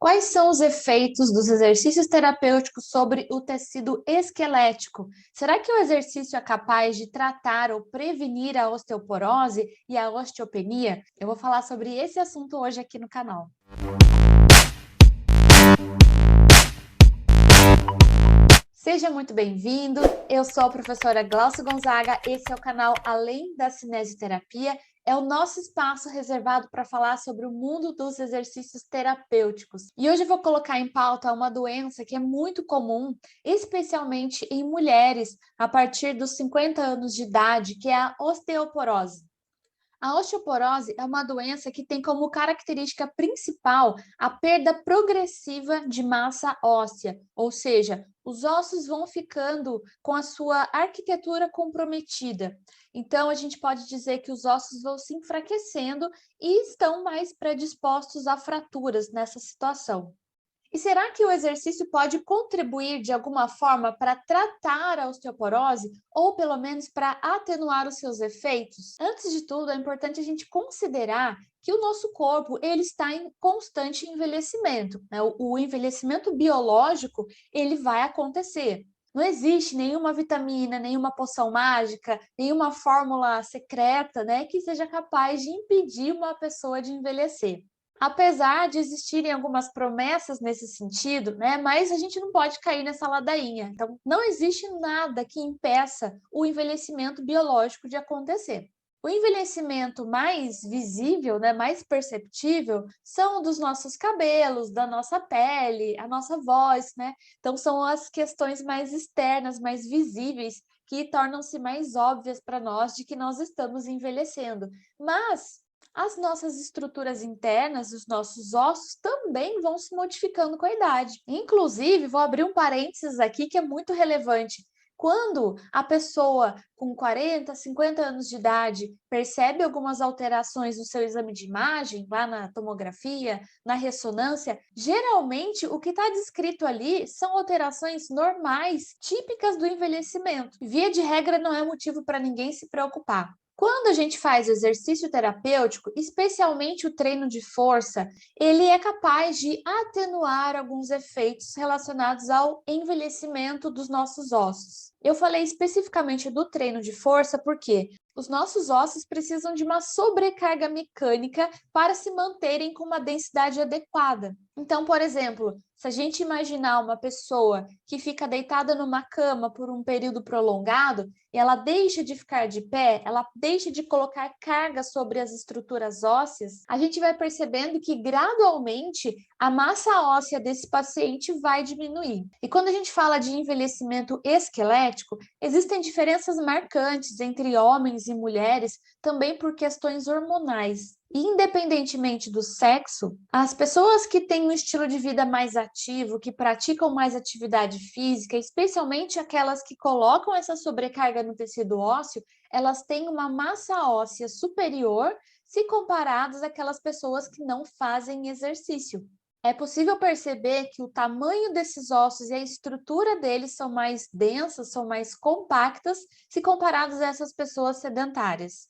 Quais são os efeitos dos exercícios terapêuticos sobre o tecido esquelético? Será que o exercício é capaz de tratar ou prevenir a osteoporose e a osteopenia? Eu vou falar sobre esse assunto hoje aqui no canal. Seja muito bem-vindo, eu sou a professora Glaucia Gonzaga, esse é o canal Além da Cinesioterapia, é o nosso espaço reservado para falar sobre o mundo dos exercícios terapêuticos. E hoje eu vou colocar em pauta uma doença que é muito comum, especialmente em mulheres a partir dos 50 anos de idade, que é a osteoporose. A osteoporose é uma doença que tem como característica principal a perda progressiva de massa óssea, ou seja, os ossos vão ficando com a sua arquitetura comprometida. Então, a gente pode dizer que os ossos vão se enfraquecendo e estão mais predispostos a fraturas nessa situação. E será que o exercício pode contribuir de alguma forma para tratar a osteoporose ou pelo menos para atenuar os seus efeitos? Antes de tudo, é importante a gente considerar que o nosso corpo ele está em constante envelhecimento, né? O envelhecimento biológico ele vai acontecer. Não existe nenhuma vitamina, nenhuma poção mágica, nenhuma fórmula secreta, né, que seja capaz de impedir uma pessoa de envelhecer. Apesar de existirem algumas promessas nesse sentido, né, mas a gente não pode cair nessa ladainha. Então, não existe nada que impeça o envelhecimento biológico de acontecer. O envelhecimento mais visível, né, mais perceptível, são dos nossos cabelos, da nossa pele, a nossa voz, né? Então, são as questões mais externas, mais visíveis, que tornam-se mais óbvias para nós de que nós estamos envelhecendo. Mas as nossas estruturas internas, os nossos ossos, também vão se modificando com a idade. Inclusive, vou abrir um parênteses aqui que é muito relevante. Quando a pessoa com 40, 50 anos de idade percebe algumas alterações no seu exame de imagem, lá na tomografia, na ressonância, geralmente o que está descrito ali são alterações normais, típicas do envelhecimento. Via de regra, não é motivo para ninguém se preocupar. Quando a gente faz exercício terapêutico, especialmente o treino de força, ele é capaz de atenuar alguns efeitos relacionados ao envelhecimento dos nossos ossos. Eu falei especificamente do treino de força porque os nossos ossos precisam de uma sobrecarga mecânica para se manterem com uma densidade adequada. Então, por exemplo, se a gente imaginar uma pessoa que fica deitada numa cama por um período prolongado e ela deixa de ficar de pé, ela deixa de colocar carga sobre as estruturas ósseas, a gente vai percebendo que gradualmente a massa óssea desse paciente vai diminuir. E quando a gente fala de envelhecimento esquelético, existem diferenças marcantes entre homens e mulheres, também por questões hormonais. Independentemente do sexo, as pessoas que têm um estilo de vida mais ativo, que praticam mais atividade física, especialmente aquelas que colocam essa sobrecarga no tecido ósseo, elas têm uma massa óssea superior se comparadas àquelas pessoas que não fazem exercício. É possível perceber que o tamanho desses ossos e a estrutura deles são mais densas, são mais compactas, se comparados a essas pessoas sedentárias.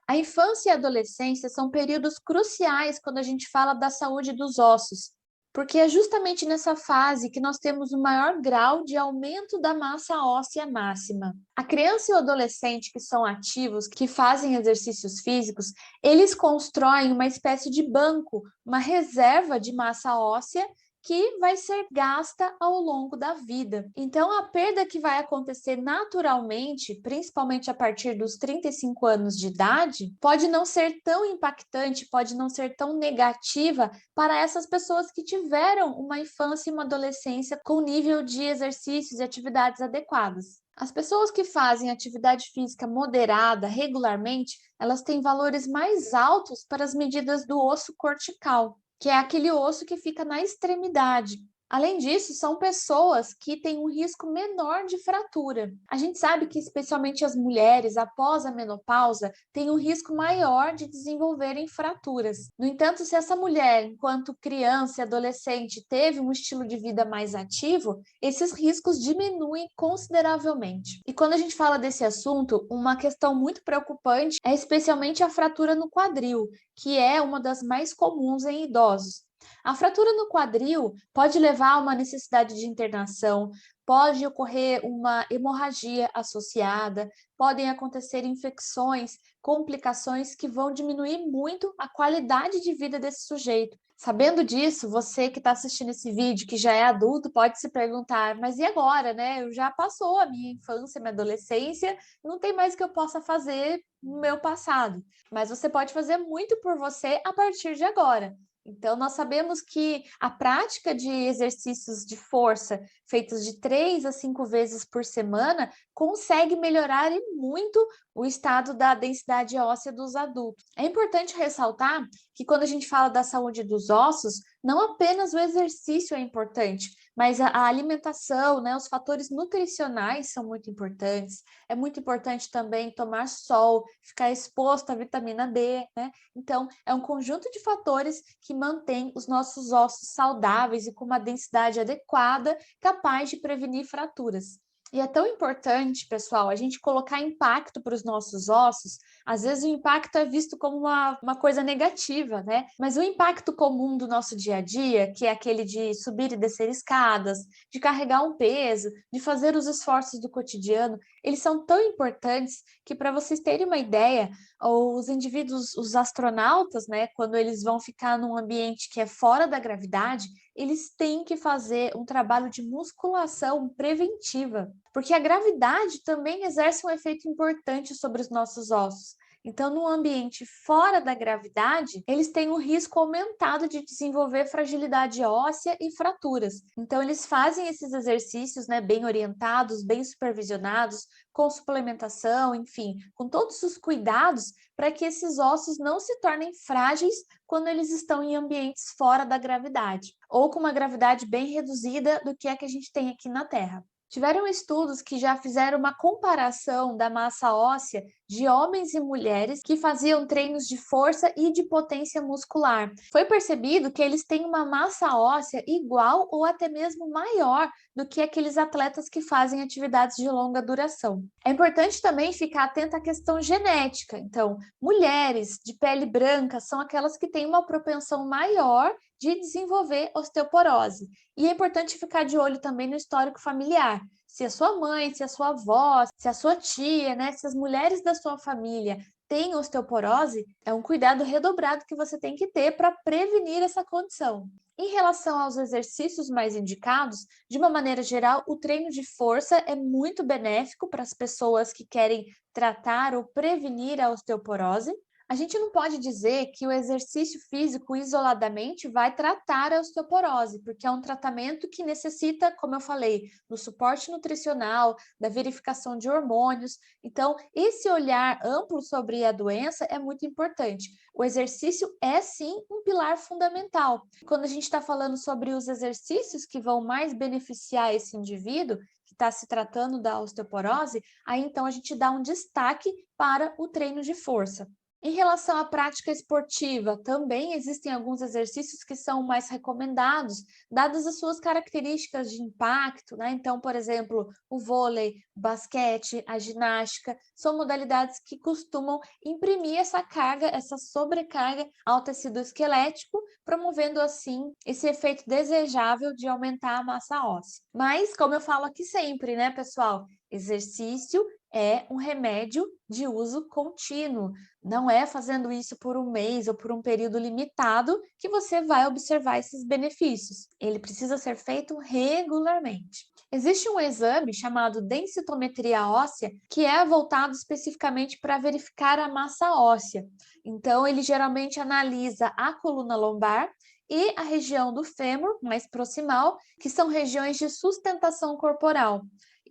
A infância e a adolescência são períodos cruciais quando a gente fala da saúde dos ossos, porque é justamente nessa fase que nós temos o maior grau de aumento da massa óssea máxima. A criança e o adolescente que são ativos, que fazem exercícios físicos, eles constroem uma espécie de banco, uma reserva de massa óssea que vai ser gasta ao longo da vida. Então, a perda que vai acontecer naturalmente, principalmente a partir dos 35 anos de idade, pode não ser tão impactante, pode não ser tão negativa para essas pessoas que tiveram uma infância e uma adolescência com nível de exercícios e atividades adequados. As pessoas que fazem atividade física moderada regularmente, elas têm valores mais altos para as medidas do osso cortical, que é aquele osso que fica na extremidade. Além disso, são pessoas que têm um risco menor de fratura. A gente sabe que, especialmente as mulheres, após a menopausa, têm um risco maior de desenvolverem fraturas. No entanto, se essa mulher, enquanto criança e adolescente, teve um estilo de vida mais ativo, esses riscos diminuem consideravelmente. E quando a gente fala desse assunto, uma questão muito preocupante é especialmente a fratura no quadril, que é uma das mais comuns em idosos. A fratura no quadril pode levar a uma necessidade de internação, pode ocorrer uma hemorragia associada, podem acontecer infecções, complicações que vão diminuir muito a qualidade de vida desse sujeito. Sabendo disso, você que está assistindo esse vídeo, que já é adulto, pode se perguntar, mas e agora, né? Eu já passou a minha infância, minha adolescência, não tem mais o que eu possa fazer no meu passado. Mas você pode fazer muito por você a partir de agora. Então, nós sabemos que a prática de exercícios de força, feitos de 3 a 5 vezes por semana, consegue melhorar e muito o estado da densidade óssea dos adultos. É importante ressaltar que quando a gente fala da saúde dos ossos, não apenas o exercício é importante, mas a alimentação, né, os fatores nutricionais são muito importantes. É muito importante também tomar sol, ficar exposto à vitamina D, né? Então, é um conjunto de fatores que mantém os nossos ossos saudáveis e com uma densidade adequada, capaz de prevenir fraturas. E é tão importante, pessoal, a gente colocar impacto para os nossos ossos. Às vezes o impacto é visto como uma coisa negativa, né? Mas o impacto comum do nosso dia a dia, que é aquele de subir e descer escadas, de carregar um peso, de fazer os esforços do cotidiano, eles são tão importantes que, para vocês terem uma ideia, os indivíduos, os astronautas, né, quando eles vão ficar num ambiente que é fora da gravidade, eles têm que fazer um trabalho de musculação preventiva, porque a gravidade também exerce um efeito importante sobre os nossos ossos. Então, no ambiente fora da gravidade, eles têm um risco aumentado de desenvolver fragilidade óssea e fraturas. Então, eles fazem esses exercícios, né, bem orientados, bem supervisionados, com suplementação, enfim, com todos os cuidados para que esses ossos não se tornem frágeis quando eles estão em ambientes fora da gravidade, ou com uma gravidade bem reduzida do que a gente tem aqui na Terra. Tiveram estudos que já fizeram uma comparação da massa óssea de homens e mulheres que faziam treinos de força e de potência muscular. Foi percebido que eles têm uma massa óssea igual ou até mesmo maior do que aqueles atletas que fazem atividades de longa duração. É importante também ficar atento à questão genética. Então, mulheres de pele branca são aquelas que têm uma propensão maior de desenvolver osteoporose. E é importante ficar de olho também no histórico familiar. Se a sua mãe, se a sua avó, se a sua tia, né, se as mulheres da sua família têm osteoporose, é um cuidado redobrado que você tem que ter para prevenir essa condição. Em relação aos exercícios mais indicados, de uma maneira geral, o treino de força é muito benéfico para as pessoas que querem tratar ou prevenir a osteoporose. A gente não pode dizer que o exercício físico isoladamente vai tratar a osteoporose, porque é um tratamento que necessita, como eu falei, do suporte nutricional, da verificação de hormônios. Então, esse olhar amplo sobre a doença é muito importante. O exercício é sim um pilar fundamental. Quando a gente está falando sobre os exercícios que vão mais beneficiar esse indivíduo, que está se tratando da osteoporose, aí então a gente dá um destaque para o treino de força. Em relação à prática esportiva, também existem alguns exercícios que são mais recomendados, dadas as suas características de impacto, né? Então, por exemplo, o vôlei, o basquete, a ginástica, são modalidades que costumam imprimir essa carga, essa sobrecarga ao tecido esquelético, promovendo assim esse efeito desejável de aumentar a massa óssea. Mas, como eu falo aqui sempre, né, pessoal? Exercício é um remédio de uso contínuo. Não é fazendo isso por um mês ou por um período limitado que você vai observar esses benefícios. Ele precisa ser feito regularmente. Existe um exame chamado densitometria óssea que é voltado especificamente para verificar a massa óssea. Então, ele geralmente analisa a coluna lombar e a região do fêmur, mais proximal, que são regiões de sustentação corporal.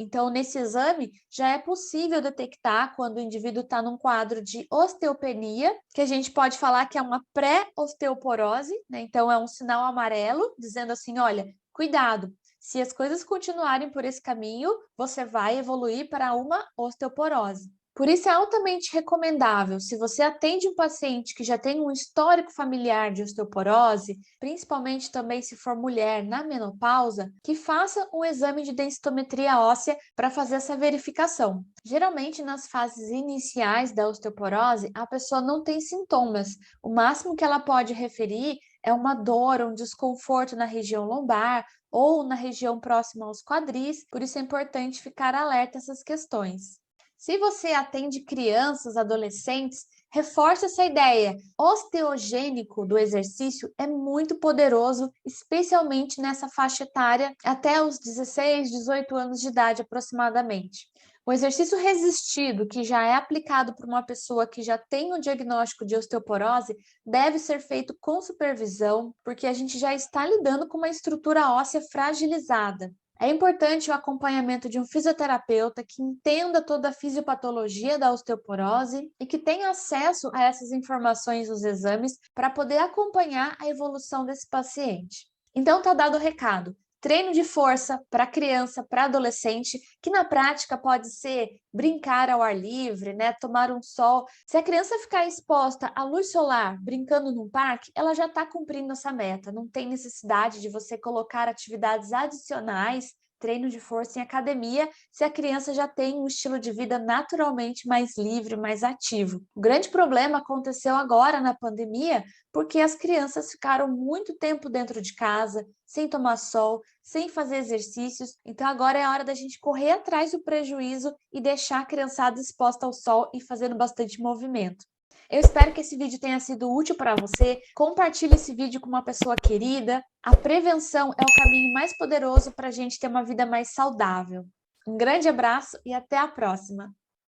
Então, nesse exame, já é possível detectar quando o indivíduo está num quadro de osteopenia, que a gente pode falar que é uma pré-osteoporose, né? Então, é um sinal amarelo dizendo assim: olha, cuidado, se as coisas continuarem por esse caminho, você vai evoluir para uma osteoporose. Por isso, é altamente recomendável, se você atende um paciente que já tem um histórico familiar de osteoporose, principalmente também se for mulher na menopausa, que faça um exame de densitometria óssea para fazer essa verificação. Geralmente, nas fases iniciais da osteoporose, a pessoa não tem sintomas. O máximo que ela pode referir é uma dor, um desconforto na região lombar ou na região próxima aos quadris, por isso é importante ficar alerta a essas questões. Se você atende crianças, adolescentes, reforce essa ideia. Osteogênico do exercício é muito poderoso, especialmente nessa faixa etária até os 16, 18 anos de idade aproximadamente. O exercício resistido, que já é aplicado por uma pessoa que já tem o diagnóstico de osteoporose, deve ser feito com supervisão, porque a gente já está lidando com uma estrutura óssea fragilizada. É importante o acompanhamento de um fisioterapeuta que entenda toda a fisiopatologia da osteoporose e que tenha acesso a essas informações nos exames para poder acompanhar a evolução desse paciente. Então, tá dado o recado. Treino de força para criança, para adolescente, que na prática pode ser brincar ao ar livre, né, tomar um sol. Se a criança ficar exposta à luz solar brincando num parque, ela já está cumprindo essa meta. Não tem necessidade de você colocar atividades adicionais, treino de força em academia, se a criança já tem um estilo de vida naturalmente mais livre, mais ativo. O grande problema aconteceu agora na pandemia, porque as crianças ficaram muito tempo dentro de casa, sem tomar sol, sem fazer exercícios. Então agora é a hora da gente correr atrás do prejuízo e deixar a criançada exposta ao sol e fazendo bastante movimento. Eu espero que esse vídeo tenha sido útil para você. Compartilhe esse vídeo com uma pessoa querida. A prevenção é o caminho mais poderoso para a gente ter uma vida mais saudável. Um grande abraço e até a próxima!